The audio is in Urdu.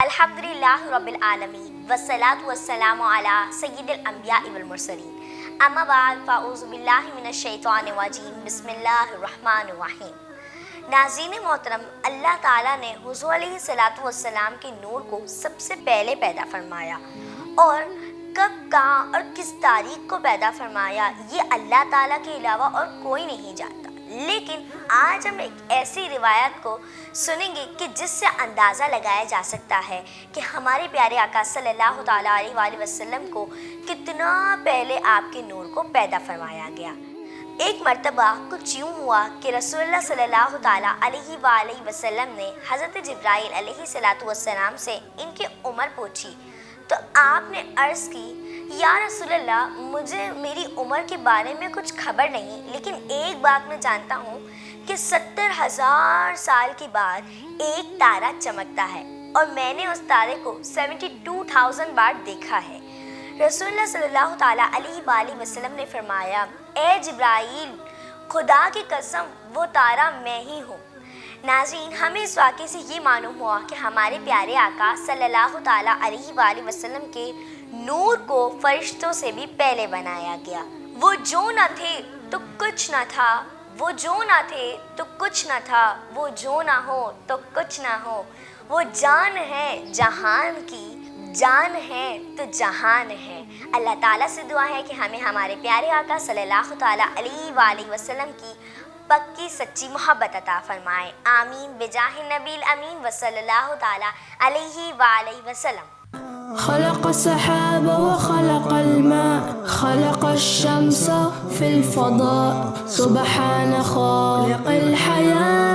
الحمدللہ رب العالمین والصلاة والسلام علی سید الانبیاء والمرسلین، اما بعد فاعوذ باللہ من الشیطان الرجیم، بسم اللہ الرحمن الرحیم۔ ناظرین محترم، اللہ تعالیٰ نے حضور علیہ الصلاۃ والسلام کے نور کو سب سے پہلے پیدا فرمایا، اور کب، کہاں اور کس تاریخ کو پیدا فرمایا یہ اللہ تعالیٰ کے علاوہ اور کوئی نہیں جانتا۔ لیکن آج ہم ایک ایسی روایت کو سنیں گے کہ جس سے اندازہ لگایا جا سکتا ہے کہ ہمارے پیارے آقا صلی اللہ تعالیٰ علیہ وآلہ وسلم کو کتنا پہلے آپ کے نور کو پیدا فرمایا گیا۔ ایک مرتبہ کچھ یوں ہوا کہ رسول اللہ صلی اللہ تعالیٰ علیہ وآلہ وسلم نے حضرت جبرائیل علیہ الصلاۃ والسلام سے ان کی عمر پوچھی، تو آپ نے عرض کی، یا رسول اللہ، مجھے میری عمر کے بارے میں کچھ خبر نہیں، لیکن ایک بات میں جانتا ہوں کہ 70,000 سال کے بعد ایک تارا چمکتا ہے، اور میں نے اس تارے کو 72,000 بار دیکھا ہے۔ رسول اللہ صلی اللہ تعالیٰ علیہ وآلہ وسلم نے فرمایا، اے جبرائیل، خدا کی قسم وہ تارا میں ہی ہوں۔ ناظرین، ہمیں اس واقعے سے یہ معلوم ہوا کہ ہمارے پیارے آقا صلی اللہ تعالیٰ علیہ وآلہ وسلم کے نور کو فرشتوں سے بھی پہلے بنایا گیا۔ وہ جو نہ تھے تو کچھ نہ تھا، وہ جو نہ تھے تو کچھ نہ تھا، وہ جو نہ ہو تو کچھ نہ ہو، وہ جان ہے جہان کی، جان ہے تو جہان ہے۔ اللہ تعالیٰ سے دعا ہے کہ ہمیں ہمارے پیارے آقا صلی اللہ تعالیٰ علیہ وآلہ وسلم کی پکی سچی محبت عطا فرمائے، آمین بجاہ النبی الامین وصلی اللہ تعالیٰ علیہ وآلہ وسلم۔ خلق السحاب وخلق الماء خلق الشمس في الفضاء سبحان خالق الحياة